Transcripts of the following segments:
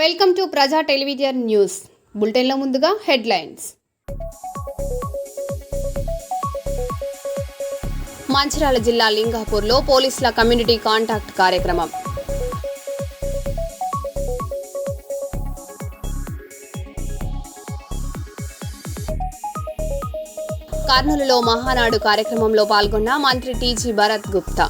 Welcome to ప్రజా television news బులెటిన్లో ముందుగా హెడ్లైన్స్. మంచిర్యాల జిల్లా లింగాపూర్లో పోలీసుల కమ్యూనిటీ కాంటాక్ట్ కార్యక్రమం. కర్నూలులో మహానాడు కార్యక్రమంలో పాల్గొన్న మంత్రి టీజీ భరత్ గుప్తా.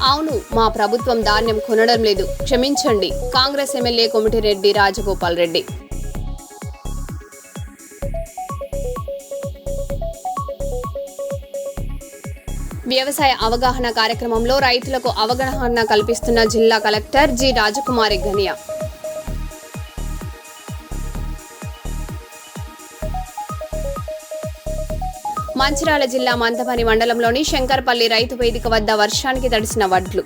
అవును, మా ప్రభుత్వం ధాన్యం కొనడం లేదు, క్షమించండి. కాంగ్రెస్ ఎమ్మెల్యే కోమటిరెడ్డి రాజగోపాల్ రెడ్డి. వ్యవసాయ అవగాహన కార్యక్రమంలో రైతులకు అవగాహన కల్పిస్తున్న జిల్లా కలెక్టర్ జి రాజకుమారి ఘనియా. మంచిర్యాల జిల్లా మంతమని మండలంలోని శంకర్పల్లి రైతు వేదిక వద్ద వర్షానికి తడిసిన వడ్లు.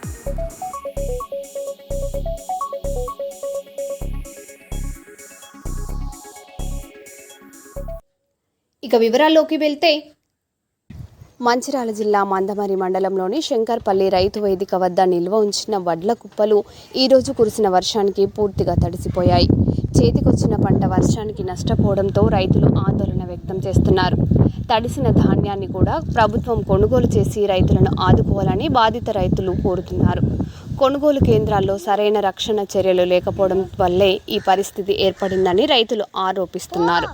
ఇక వివరాల్లోకి వెళ్తే, మంచిర్యాల జిల్లా మందమరి మండలంలోని శంకర్పల్లి రైతు వేదిక వద్ద నిల్వ ఉంచిన వడ్ల కుప్పలు ఈరోజు కురిసిన వర్షానికి పూర్తిగా తడిసిపోయాయి. చేతికొచ్చిన పంట వర్షానికి నష్టపోవడంతో రైతులు ఆందోళన వ్యక్తం చేస్తున్నారు. తడిసిన ధాన్యాన్ని కూడా ప్రభుత్వం కొనుగోలు చేసి రైతులను ఆదుకోవాలని బాధిత రైతులు కోరుతున్నారు. కొనుగోలు కేంద్రాల్లో సరైన రక్షణ చర్యలు లేకపోవడం వల్లే ఈ పరిస్థితి ఏర్పడిందని రైతులు ఆరోపిస్తున్నారు.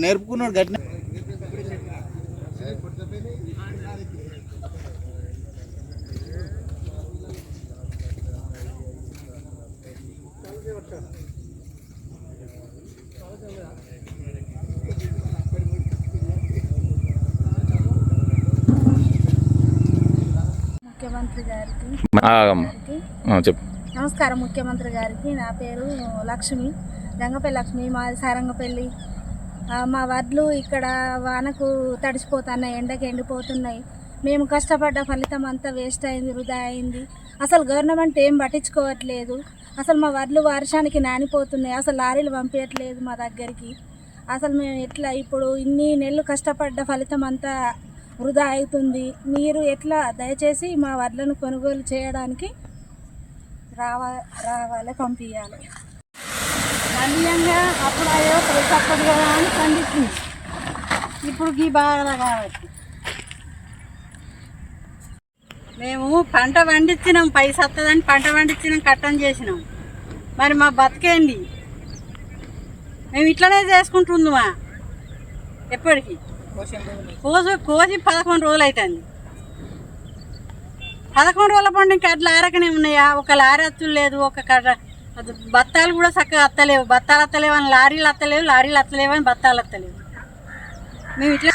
నేర్పుకున్నాడు గట్టిన ముఖ్యమంత్రి గారికి చెప్పు. నమస్కారం. ముఖ్యమంత్రి గారికి నా పేరు లక్ష్మి, రంగపల్లి లక్ష్మి, మాది సారంగపల్లి. మా వడ్లు ఇక్కడ వానకు తడిసిపోతున్నాయి, ఎండకి ఎండిపోతున్నాయి. మేము కష్టపడ్డ ఫలితం అంతా వేస్ట్ అయింది, వృధా అయింది. అసలు గవర్నమెంట్ ఏం పట్టించుకోవట్లేదు. అసలు మా వడ్లు వర్షానికి నానిపోతున్నాయి, అసలు లారీలు పంపించట్లేదు మా దగ్గరికి. అసలు మేము ఎట్లా ఇప్పుడు ఇన్ని నెలలు కష్టపడ్డ ఫలితం అంతా వృధా అవుతుంది. మీరు ఎట్లా దయచేసి మా వడ్లను కొనుగోలు చేయడానికి రావాలి, పంపించాలి. మళ్ళీగా అప్పుడు అయ్యో తప్పదు కదా అని పండిస్తుంది. ఇప్పుడు ఈ బాగా కాబట్టి మేము పంట పండించినాం, పైసా వస్తుందని పంట పండించినాం, కట్టం చేసినాం. మరి మా బతికేంది? మేము ఇట్లనే చేసుకుంటుందమా ఎప్పటికీ? కోసి 11 రోజులు అవుతుంది. 11 రోజుల పండు ఇంకా అట్లా ఆరకనే ఉన్నాయా? ఒక లారీ అత్తులు లేదు, ఒక బత్తాలు కూడా చక్కగా అత్తలేవు. బత్తాలు అత్తలేవు అని లారీలు అత్తలేవు, లారీలు అత్తలేవు అని బత్తాలు అత్తలేవు. మేము ఇట్లా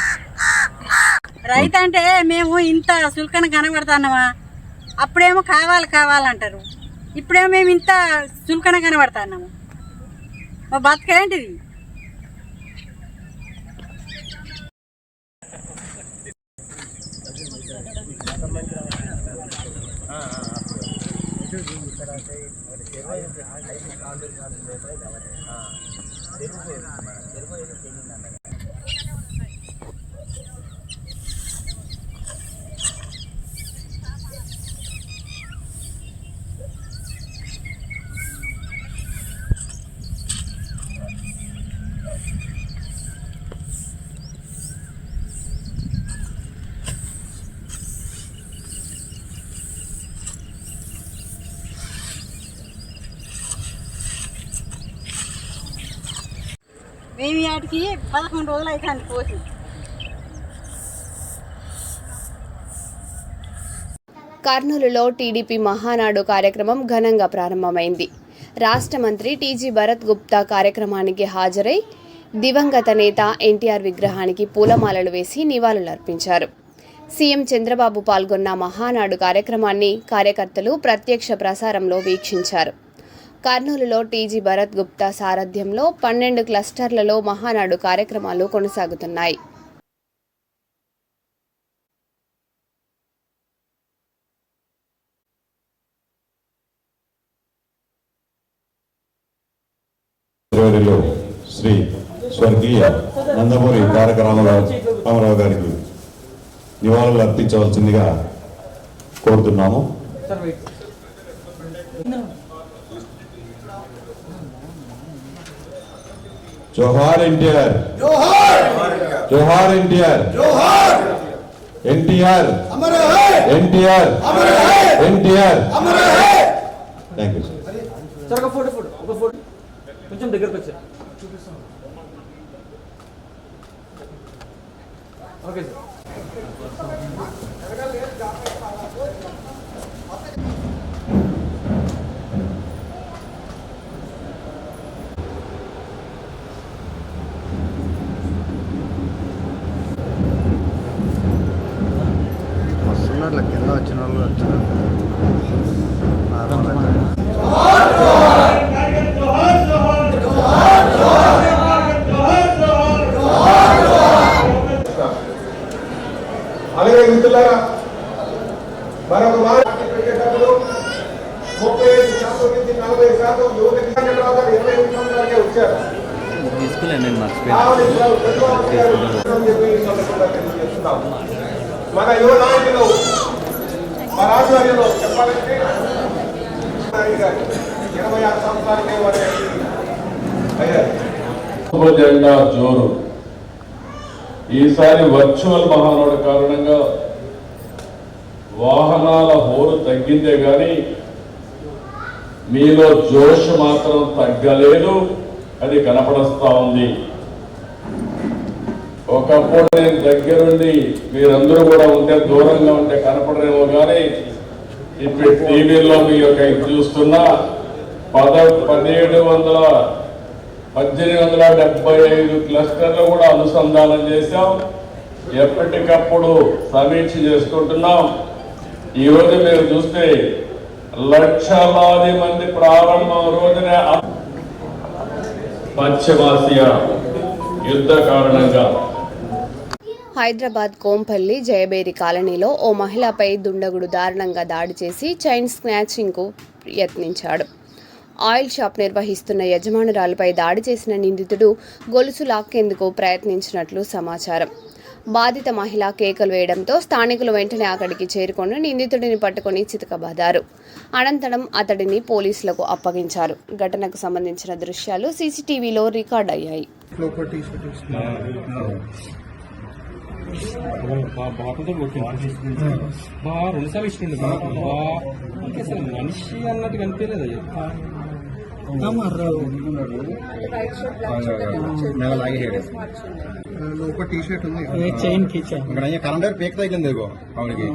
రైతు అంటే మేము ఇంత చులకన కనబడుతున్నామా? అప్పుడేమో కావాలంటారు, ఇప్పుడేమో మేము ఇంత చులకన కనబడుతున్నాము. మా బతుకేంటిది? మేము వాటికి 11 రోజులు అవుతుంది పోసి. కర్నూలులో టీడీపీ మహానాడు కార్యక్రమం ఘనంగా ప్రారంభమైంది. రాష్ట్ర మంత్రి టీజీ భరత్ గుప్తా కార్యక్రమానికి హాజరై దివంగత నేత ఎన్టీఆర్ విగ్రహానికి పూలమాలలు వేసి నివాళులర్పించారు. సీఎం చంద్రబాబు పాల్గొన్న మహానాడు కార్యక్రమాన్ని కార్యకర్తలు ప్రత్యక్ష ప్రసారంలో వీక్షించారు. కర్నూలులో టీజీ భరత్ గుప్తా సారథ్యంలో 12 క్లస్టర్లలో మహానాడు కార్యక్రమాలు కొనసాగుతున్నాయి. శ్రీ స్వర్గీయ నందమూరి తారక రామారావు గారికి నివాళులు అర్పించవలసిందిగా కోరుతున్నాము. జోహార్ ఎన్టీఆర్, జోహార్ NTR, NTR, NTR, NTR. Thank you sir. కొంచెం దగ్గరకు వచ్చా. Okay sir. వస్తున్నారు కింద వచ్చిన వాళ్ళు వచ్చినారు. అలాగే మిత్రులారా, మరొక మాట పెట్టేటప్పుడు 35% నుంచి 40% యువత తర్వాత 20 సంవత్సరాలకే వచ్చారు. మన యువ నాయకులు మన ఆధ్వర్యంలో చెప్పాలంటే 26 సంవత్సరాలకే వారి జెండా జోరు. ఈసారి వర్చువల్ మహానాడు కారణంగా వాహనాల హోరు తగ్గిందే కానీ మీలో జోష్ మాత్రం తగ్గలేదు, అది కనపడస్తా ఉంది. ఒకప్పుడు నేను దగ్గరుండి మీరందరూ కూడా ఉంటే దూరంగా ఉంటే కనపడరేమో కానీ ఇప్పుడు టీవీలో మీ యొక్క ఇది చూస్తున్నా 1875 క్లస్టర్లు కూడా అనుసంధానం చేశాం. ఎప్పటికప్పుడు సమీక్ష చేసుకుంటున్నాం. ఈరోజు మీరు చూస్తే లక్షలాది మంది ప్రారంభం రోజునే పశ్చిమాసియా యుద్ధ కారణంగా హైదరాబాద్ కోంపల్లి జయబేరి కాలనీలో ఓ మహిళపై దుండగుడు దారుణంగా దాడి చేసి చైన్ స్నాచింగ్కు యత్నించాడు. ఆయిల్ షాప్ నిర్వహిస్తున్న యజమానురాలపై దాడి చేసిన నిందితుడు గొలుసు లాక్కేందుకు ప్రయత్నించినట్లు సమాచారం. బాధిత మహిళ కేకలు వేయడంతో స్థానికులు వెంటనే అక్కడికి చేరుకొని నిందితుడిని పట్టుకొని చితకబాదారు. అనంతరం అతడిని పోలీసులకు అప్పగించారు. ఘటనకు సంబంధించిన దృశ్యాలు సీసీటీవీలో రికార్డ్ అయ్యాయి. మనిషి అన్నట్టు కనిపించలేదు. ఒక టీ షర్ట్ ఉంది, చైన్ కరెంట్ పేక్ తగిలింది ఆవిడకి.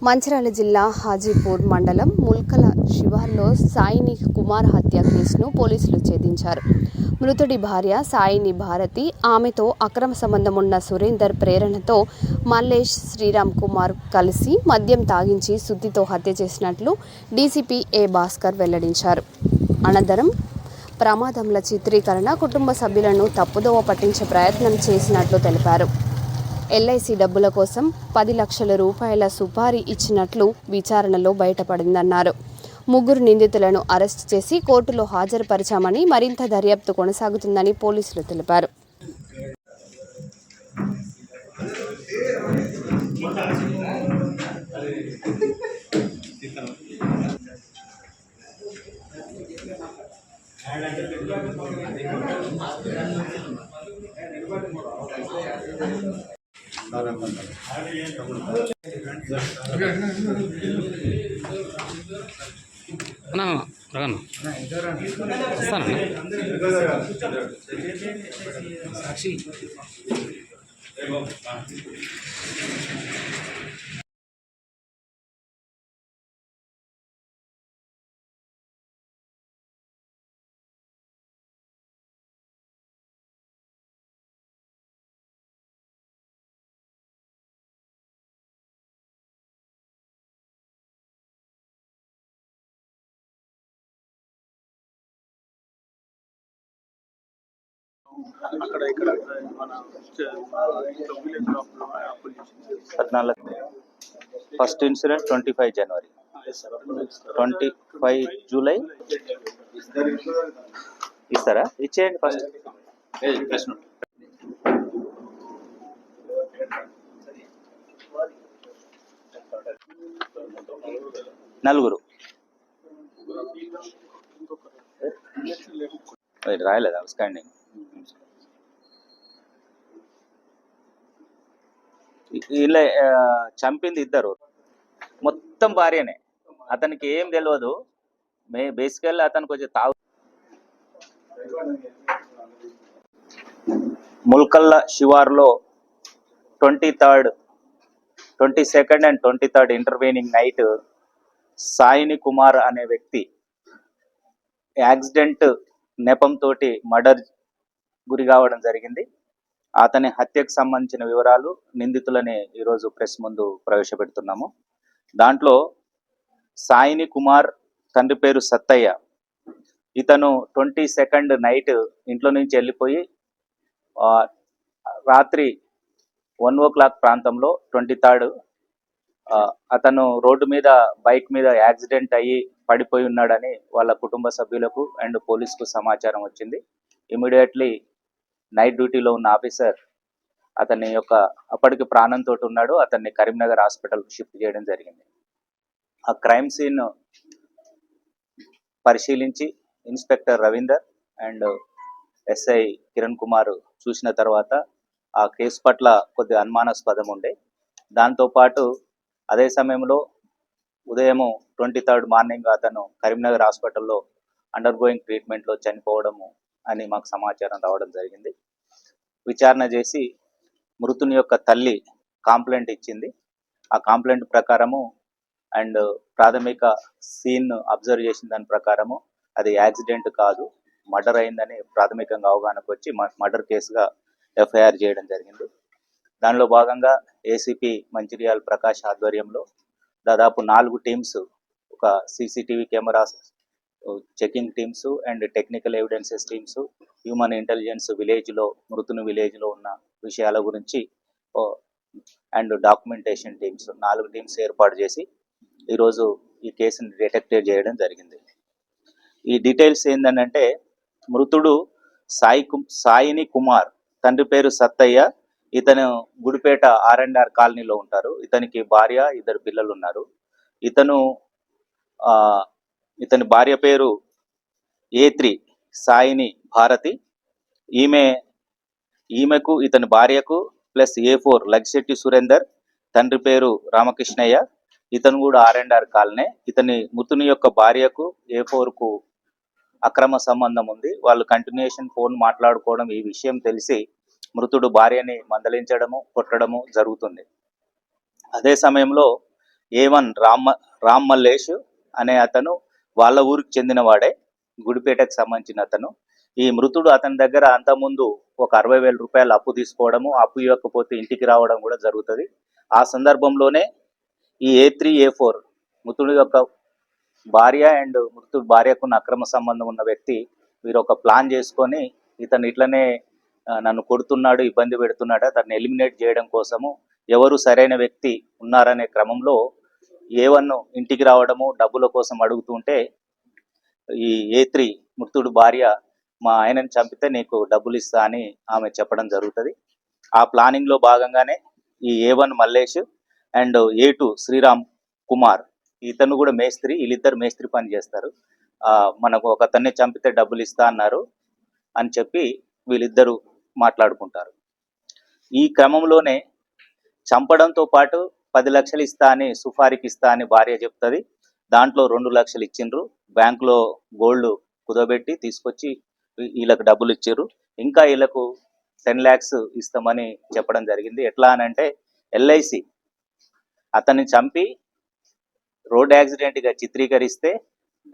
మంచిర్యాల జిల్లా హాజీపూర్ మండలం ముల్కల శివార్లో సాయిని కుమార్ హత్య కేసును పోలీసులు ఛేదించారు. మృతుడి భార్య సాయిని భారతి, ఆమెతో అక్రమ సంబంధం ఉన్న సురేందర్ ప్రేరణతో మల్లేష్, శ్రీరామ్ కుమార్ కలిసి మద్యం తాగించి సుత్తితో హత్య చేసినట్లు డీసీపీ ఏ భాస్కర్ వెల్లడించారు. అనంతరం ప్రమాదంల చిత్రీకరణ, కుటుంబ సభ్యులను తప్పుదోవ పట్టించే ప్రయత్నం చేసినట్లు తెలిపారు. ఎల్ఐసి డబ్బుల కోసం 10 లక్షల రూపాయల సుపారీ ఇచ్చినట్లు విచారణలో బయటపడిందన్నారు. 3 నిందితులను అరెస్టు చేసి కోర్టులో హాజరుపరిచామని, మరింత దర్యాప్తు కొనసాగుతుందని పోలీసులు తెలిపారు. ఫస్ట్ ఇన్సిడెంట్ 25 జనవరి, 25 జూలై ఇస్తారా? ఇచ్చేయండి ఫస్ట్. నలుగురు రాయలేదు స్కాండింగ్. ఇలా చంపింది ఇద్దరు, మొత్తం భార్యనే. అతనికి ఏం తెలియదు. బేసికల్ అతనికి వచ్చి ముల్కల్ల శివార్లో 22nd and 23rd intervening night Saini Kumar అనే వ్యక్తి యాక్సిడెంట్ నెపంతో మర్డర్ గురి కావడం జరిగింది. అతని హత్యకు సంబంధించిన వివరాలు, నిందితులని ఈరోజు ప్రెస్ ముందు ప్రవేశపెడుతున్నాము. దాంట్లో సాయిని కుమార్ తండ్రి పేరు సత్తయ్య. ఇతను 22nd నైట్ ఇంట్లో నుంచి వెళ్ళిపోయి రాత్రి 1 o'clock ప్రాంతంలో 23rd అతను రోడ్డు మీద బైక్ మీద యాక్సిడెంట్ అయ్యి పడిపోయి ఉన్నాడని వాళ్ళ కుటుంబ సభ్యులకు అండ్ పోలీసుకు సమాచారం వచ్చింది. ఇమీడియట్లీ నైట్ డ్యూటీలో ఉన్న ఆఫీసర్ అతని యొక్క అప్పటికి ప్రాణంతో ఉన్నాడు, అతన్ని కరీంనగర్ హాస్పిటల్కి షిఫ్ట్ చేయడం జరిగింది. ఆ క్రైమ్ సీన్ పరిశీలించి inspector Ravinder and SI Kiran Kumar చూసిన తర్వాత ఆ కేసు పట్ల కొద్ది అనుమానాస్పదం ఉండే. దాంతోపాటు అదే సమయంలో ఉదయం 23rd మార్నింగ్ అతను కరీంనగర్ హాస్పిటల్లో అండర్ గోయింగ్ ట్రీట్మెంట్లో చనిపోవడము అని మాకు సమాచారం రావడం జరిగింది. విచారణ చేసి మృతుని యొక్క తల్లి కాంప్లైంట్ ఇచ్చింది. ఆ కాంప్లైంట్ ప్రకారము అండ్ ప్రాథమిక సీన్ అబ్జర్వ్ చేసిన దాని ప్రకారము అది యాక్సిడెంట్ కాదు, మర్డర్ అయిందని ప్రాథమికంగా అవగాహనకు వచ్చి మర్డర్ కేసుగా ఎఫ్ఐఆర్ చేయడం జరిగింది. దానిలో భాగంగా ఏసీపీ మంచిర్యాల ప్రకాష్ ఆధ్వర్యంలో దాదాపు 4 టీమ్స్, ఒక CCTV cameras checking teams and technical evidences teams, human intelligence విలేజ్లో మృతుని విలేజ్లో ఉన్న విషయాల గురించి అండ్ డాక్యుమెంటేషన్ టీమ్స్ 4 టీమ్స్ ఏర్పాటు చేసి ఈరోజు ఈ కేసుని డిటెక్ట్ చేయడం జరిగింది. ఈ డీటెయిల్స్ ఏంటంటే మృతుడు సాయిని కుమార్, తండ్రి పేరు సత్తయ్య. ఇతను గుడిపేట R&R కాలనీలో ఉంటారు. ఇతనికి భార్య, 2 పిల్లలు ఉన్నారు. ఇతని భార్య పేరు A3 సాయిని భారతి. ఈమెకు ఇతని భార్యకు ప్లస్ A4 లగ్శెట్టి సురేందర్, తండ్రి పేరు రామకృష్ణయ్య. ఇతను కూడా R&R కాలనీ. మృతుని యొక్క భార్యకు A4కు అక్రమ సంబంధం ఉంది. వాళ్ళు కంటిన్యూషన్ ఫోన్ మాట్లాడుకోవడం, ఈ విషయం తెలిసి మృతుడు భార్యని మందలించడము, కొట్టడము జరుగుతుంది. అదే సమయంలో A1 రామ్ మల్లేష్ అనే అతను వాళ్ళ ఊరికి చెందినవాడే, గుడిపేటకు సంబంధించిన అతను. ఈ మృతుడు అతని దగ్గర అంతకుముందు ఒక 60,000 రూపాయలు అప్పు తీసుకోవడము, అప్పు ఇవ్వకపోతే ఇంటికి రావడం కూడా జరుగుతుంది. ఆ సందర్భంలోనే ఈ A3 A4 మృతుడి యొక్క భార్య అండ్ మృతుడి భార్యకున్న అక్రమ సంబంధం ఉన్న వ్యక్తి వీరు ఒక ప్లాన్ చేసుకొని ఇతను ఇట్లనే నన్ను కొడుతున్నాడు, ఇబ్బంది పెడుతున్నాడు, అతన్ని ఎలిమినేట్ చేయడం కోసము ఎవరు సరైన వ్యక్తి ఉన్నారనే క్రమంలో A1 ఇంటికి రావడము, డబ్బుల కోసం అడుగుతుంటే ఈ A3 మృతుడు భార్య మా ఆయనని చంపితే నీకు డబ్బులు ఇస్తా అని ఆమె చెప్పడం జరుగుతుంది. ఆ ప్లానింగ్లో భాగంగానే ఈ A1 Mallesh and A2 Sriram Kumar, ఇతను కూడా మేస్త్రి, వీళ్ళిద్దరు మేస్త్రి పని చేస్తారు. మనకు ఒక అతన్ని చంపితే డబ్బులు ఇస్తా అన్నారు అని చెప్పి వీళ్ళిద్దరూ మాట్లాడుకుంటారు. ఈ క్రమంలోనే చంపడంతో పాటు 10 లక్షలు ఇస్తా అని, సుఫారికి ఇస్తా అని భార్య చెప్తుంది. దాంట్లో 2 లక్షలు ఇచ్చిండ్రు, బ్యాంకులో గోల్డ్ కుదబెట్టి తీసుకొచ్చి వీళ్ళకి డబ్బులు ఇచ్చారు. ఇంకా వీళ్ళకు 10 lakhs ఇస్తామని చెప్పడం జరిగింది. ఎట్లా అని అంటే LIC అతన్ని చంపి రోడ్ యాక్సిడెంట్గా చిత్రీకరిస్తే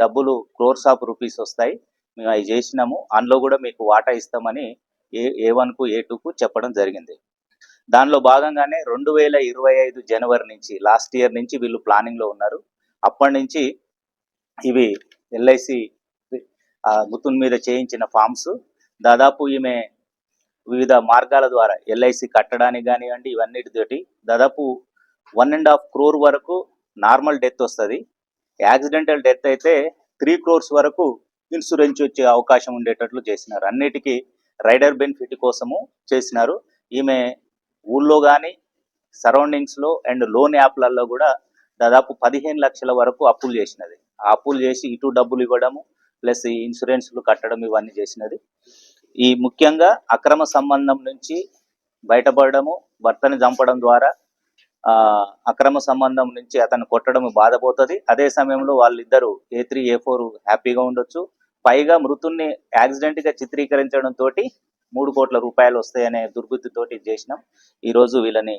డబ్బులు crores of rupees వస్తాయి, మేము అవి చేసినాము, అందులో కూడా మీకు వాటా ఇస్తామని A1కు A2కు చెప్పడం జరిగింది. దానిలో భాగంగానే 2025 జనవరి నుంచి, లాస్ట్ ఇయర్ నుంచి వీళ్ళు ప్లానింగ్లో ఉన్నారు. అప్పటి నుంచి ఇవి LIC గుర్తుల మీద చేయించిన ఫామ్స్ దాదాపు ఈమె వివిధ మార్గాల ద్వారా LIC కట్టడానికి కానివ్వండి, ఇవన్నిటితోటి దాదాపు 1.5 crore వరకు నార్మల్ డెత్ వస్తుంది. యాక్సిడెంటల్ డెత్ అయితే 3 crores వరకు ఇన్సూరెన్స్ వచ్చే అవకాశం ఉండేటట్లు చేసినారు. అన్నిటికీ రైడర్ బెనిఫిట్ కోసము చేసినారు. ఈమె ఊళ్ళో కానీ సరౌండింగ్స్లో అండ్ లోన్ యాప్లలో కూడా దాదాపు 15 లక్షల వరకు అప్పులు చేసినది. ఆ అప్పులు చేసి ఇటు డబ్బులు ఇవ్వడము ప్లస్ ఈ ఇన్సూరెన్స్లు కట్టడం ఇవన్నీ చేసినది. ఈ ముఖ్యంగా అక్రమ సంబంధం నుంచి బయటపడము, భర్తని చంపడం ద్వారా అక్రమ సంబంధం నుంచి అతను కొట్టడం బాధపోతుంది. అదే సమయంలో వాళ్ళిద్దరూ A3 A4 హ్యాపీగా ఉండొచ్చు. పైగా మృతుల్ని యాక్సిడెంట్గా చిత్రీకరించడంతో 3 కోట్ల రూపాయలు వస్తాయనే దుర్బుద్ధితోటి చేసినాం. ఈరోజు వీళ్ళని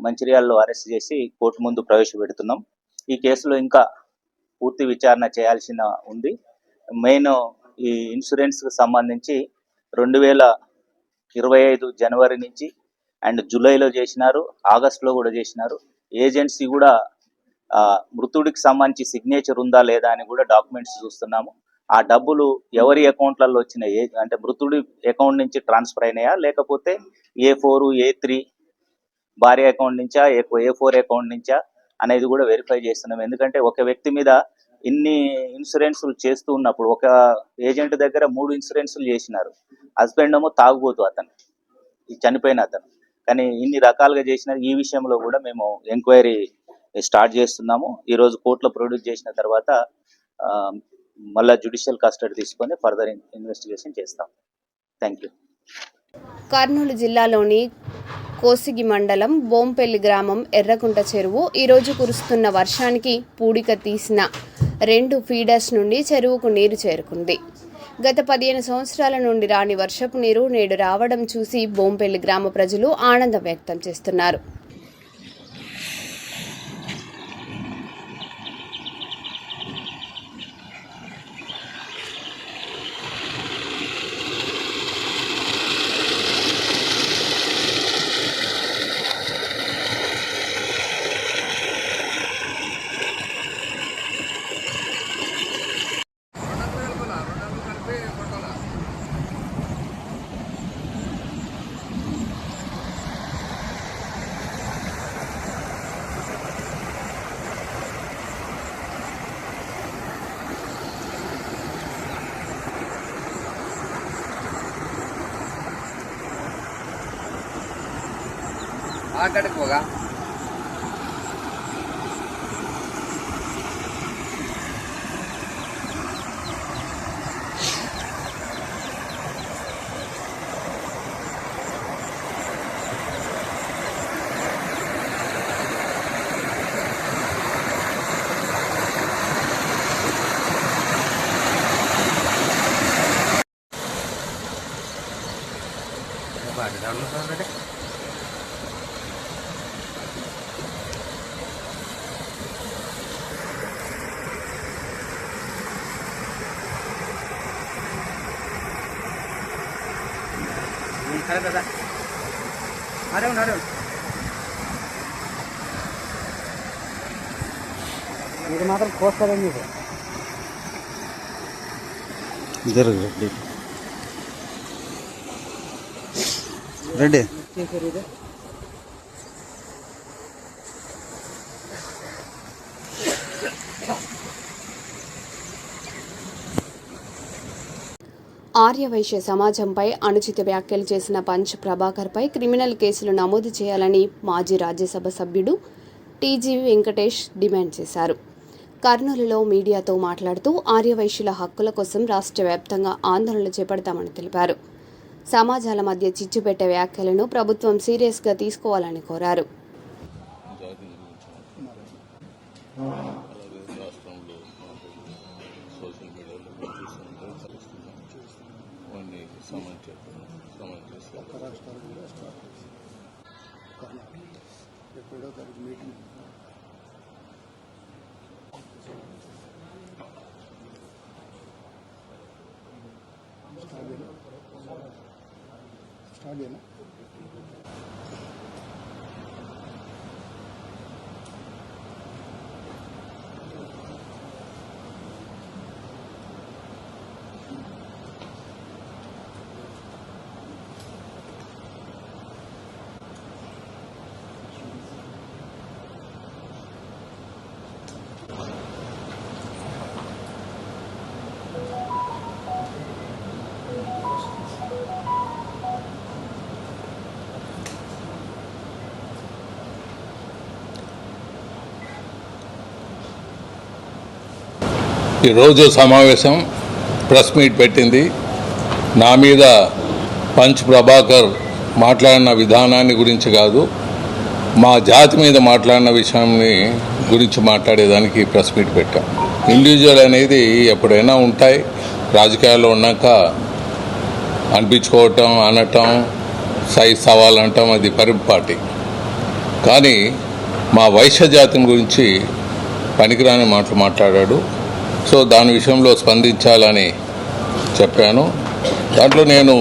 మంచిర్యాలలో అరెస్ట్ చేసి కోర్టు ముందు ప్రవేశపెడుతున్నాం. ఈ కేసులో ఇంకా పూర్తి విచారణ చేయాల్సిన ఉంది. మెయిన్ ఈ ఇన్సూరెన్స్కి సంబంధించి 2025 జనవరి నుంచి అండ్ జూలైలో చేసినారు, ఆగస్టులో కూడా చేసినారు. ఏజెన్సీ కూడా మృతుడికి సంబంధించి సిగ్నేచర్ ఉందా లేదా అని కూడా డాక్యుమెంట్స్ చూస్తున్నాము. ఆ డబ్బులు ఎవరి అకౌంట్లలో వచ్చినాయి అంటే మృతుడి అకౌంట్ నుంచి ట్రాన్స్ఫర్ అయినాయా లేకపోతే A4 A3 భార్య అకౌంట్ నుంచా A4 అకౌంట్ నుంచా అనేది కూడా వెరిఫై చేస్తున్నాం. ఎందుకంటే ఒక వ్యక్తి మీద ఇన్ని ఇన్సూరెన్సులు చేస్తూ ఉన్నప్పుడు ఒక ఏజెంట్ దగ్గర 3 ఇన్సూరెన్సులు చేసినారు. హస్బెండ్ ఏమో తాగుబోతు అతను, ఈ చనిపోయిన అతను, కానీ ఇన్ని రకాలుగా చేసిన ఈ విషయంలో కూడా మేము ఎంక్వైరీ స్టార్ట్ చేస్తున్నాము. ఈరోజు కోర్టులో ప్రొడ్యూస్ చేసిన తర్వాత మళ్ళీ జ్యుడిషియల్ కస్టడీ తీసుకొని ఫర్దర్ ఇన్వెస్టిగేషన్ చేస్తాం. Thank you. కర్నూలు జిల్లాలోని కోసిగి మండలం బోంపల్లి గ్రామం ఎర్రకుంట చెరువు ఈరోజు కురుస్తున్న వర్షానికి పూడిక తీసిన 2 ఫీడర్స్ నుండి చెరువుకు నీరు చేరుకుంది. గత 15 సంవత్సరాల నుండి రాని వర్షపు నీరు నేడు రావడం చూసి బోంపల్లి గ్రామ ప్రజలు ఆనందం వ్యక్తం చేస్తున్నారు. అక్కడికి పోగా दादा अरे ఇది మాత్రం కోస్తారండి. జరుగుతుంది రెడీ ఆర్యవైశ్య సమాజంపై అనుచిత వ్యాఖ్యలు చేసిన పంచ్ ప్రభాకర్పై క్రిమినల్ కేసులు నమోదు చేయాలని మాజీ రాజ్యసభ సభ్యుడు టీజీ వెంకటేష్ డిమాండ్ చేశారు. కర్నూలులో మీడియాతో మాట్లాడుతూ ఆర్యవైశ్యుల హక్కుల కోసం రాష్ట్ర వ్యాప్తంగా ఆందోళనలు చేపడతామని తెలిపారు. సమాజాల మధ్య చిచ్చు పెట్టే వ్యాఖ్యలను ప్రభుత్వం సీరియస్గా తీసుకోవాలని కోరారు. ఈరోజు సమావేశం ప్రెస్ మీట్ పెట్టింది. నా మీద పంచ్ ప్రభాకర్ మాట్లాడిన విధానాన్ని గురించి కాదు, మా జాతి మీద మాట్లాడిన విషయాన్ని గురించి మాట్లాడేదానికి ప్రెస్ మీట్ పెట్టాం. ఇండివిజువల్ అనేది ఎప్పుడైనా ఉంటాయి, రాజకీయాల్లో ఉన్నాక అనిపించుకోవటం, అనటం, సవాల్ అంటాం, అది పరిపాటి. కానీ మా వైశ్య జాతిని గురించి పనికిరాని మాటలు మాట్లాడాడు. సో దాని విషయంలో స్పందించాలని చెప్పాను. దాంట్లో నేను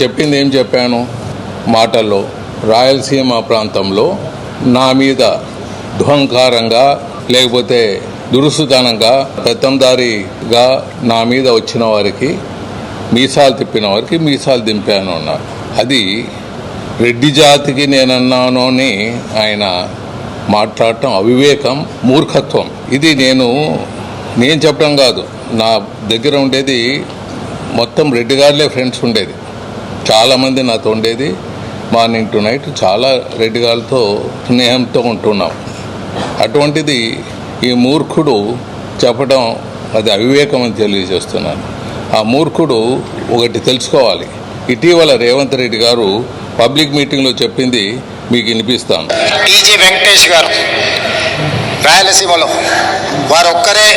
చెప్పింది ఏం చెప్పాను మాటల్లో, రాయలసీమ ప్రాంతంలో నా మీద దుహంకారంగా లేకపోతే దురుసుతనంగా పెత్తందారిగా నా మీద వచ్చిన వారికి, మీసాలు తిప్పిన వారికి మీసాలు దింపాను అన్నారు. అది రెడ్డి జాతికి నేనన్నాను అని ఆయన మాట్లాడటం అవివేకం, మూర్ఖత్వం. ఇది నేను చెప్పడం కాదు, నా దగ్గర ఉండేది మొత్తం రెడ్డి గారులే ఫ్రెండ్స్ ఉండేది, చాలామంది నాతో ఉండేది. మార్నింగ్ టు నైట్ చాలా రెడ్డి గారితో స్నేహంతో ఉంటున్నాం. అటువంటిది ఈ మూర్ఖుడు చెప్పడం అది అవివేకం అని తెలియజేస్తున్నాను. ఆ మూర్ఖుడు ఒకటి తెలుసుకోవాలి. ఇటీవల రేవంత్ రెడ్డి గారు పబ్లిక్ మీటింగ్లో చెప్పింది మీకు వినిపిస్తాను. టీజీ వెంకటేష్ గారు రాయలసీమలో వారు ఒక్కరే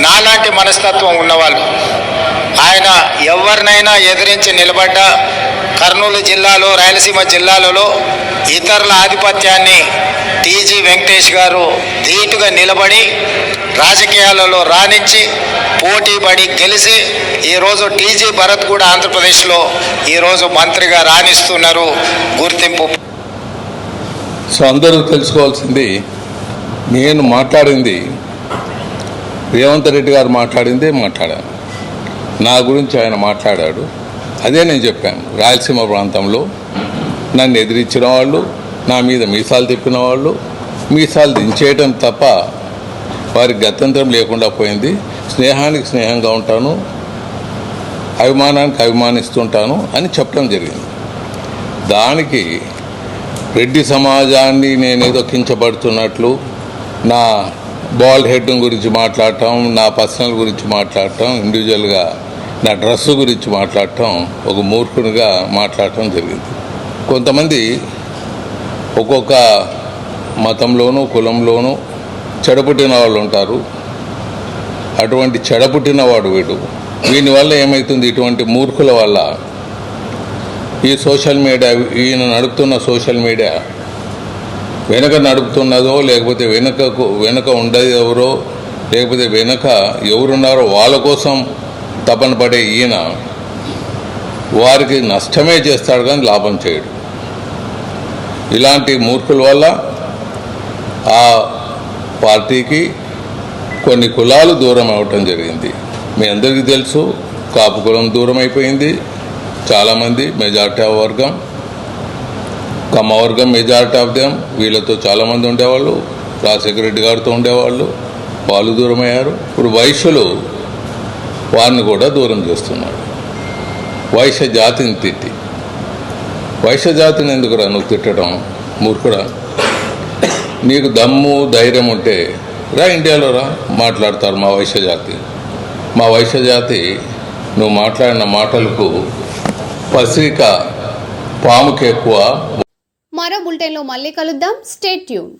నాలాంటి మనస్తత్వం ఉన్నవాళ్ళు. ఆయన ఎవరినైనా ఎదిరించి నిలబడ్డ కర్నూలు జిల్లాలో, రాయలసీమ జిల్లాలలో ఇతరుల ఆధిపత్యాన్ని టీజీ వెంకటేష్ గారు ధీటుగా నిలబడి రాజకీయాలలో రాణించి పోటీపడి గెలిచి ఈరోజు టీజీ భరత్ కూడా ఆంధ్రప్రదేశ్లో ఈరోజు మంత్రిగా రాణిస్తున్నారు. గుర్తింపు. సో అందరూ తెలుసుకోవాల్సింది, నేను మాట్లాడింది రేవంత్ రెడ్డి గారు మాట్లాడాను. నా గురించి ఆయన మాట్లాడాడు, అదే నేను చెప్పాను. రాయలసీమ ప్రాంతంలో నన్ను ఎదిరించిన వాళ్ళు, నా మీద మీసాలు తిప్పిన వాళ్ళు, మీసాలు దించేయటం తప్ప వారికి గత్యంతరం లేకుండా పోయింది. స్నేహానికి స్నేహంగా ఉంటాను, అభిమానానికి అభిమానిస్తుంటాను అని చెప్పడం జరిగింది. దానికి రెడ్డి సమాజాన్ని నేనేదో కించబడుతున్నట్లు, నా బాల్ హెడ్ గురించి మాట్లాడటం, నా పర్సనల్ గురించి మాట్లాడటం, ఇండివిజువల్గా నా డ్రెస్సు గురించి మాట్లాడటం, ఒక మూర్ఖునిగా మాట్లాడటం జరిగింది. కొంతమంది ఒక్కొక్క మతంలోనూ కులంలోనూ చెడపుట్టిన వాళ్ళు ఉంటారు. అటువంటి చెడపుట్టిన వాడు వీడు. వీని వల్ల ఏమవుతుంది, ఇటువంటి మూర్ఖుల వల్ల ఈ సోషల్ మీడియా, ఈయన నడుపుతున్న సోషల్ మీడియా వెనక నడుపుతున్నదో, లేకపోతే వెనక ఉండేది ఎవరో, లేకపోతే వెనక ఎవరున్నారో వాళ్ళ కోసం తపన పడే ఈయన వారికి నష్టమే చేస్తాడు కానీ లాభం చేయడు. ఇలాంటి మూర్ఖుల వల్ల ఆ పార్టీకి కొన్ని కులాలు దూరం అవ్వటం జరిగింది. మీ అందరికీ తెలుసు, కాపు కులం దూరం అయిపోయింది. చాలామంది మెజారిటీ ఆఫ్ వర్గం, కమ్మ వర్గం మెజారిటీ ఆఫ్ దెమ్, వీళ్ళతో చాలామంది ఉండేవాళ్ళు, రాజశేఖర రెడ్డి గారితో ఉండేవాళ్ళు, వాళ్ళు దూరం అయ్యారు. ఇప్పుడు వైశ్యులు వారిని కూడా దూరం చేస్తున్నాడు. వైశ్య జాతిని తిట్టి, వైశ్య జాతిని ఎందుకురా నువ్వు తిట్టడం? మూర్ఖుడా, నీకు దమ్ము ధైర్యం ఉంటే రా, ఇండియాలో రా, మాట్లాడతారు మా వైశ్య జాతి. మా వైశ్య జాతి నువ్వు మాట్లాడిన మాటలకు పసిరిక పాముకి ఎక్కువ. మరో బులెటిన్లో మళ్ళీ కలుద్దాం. Stay tune.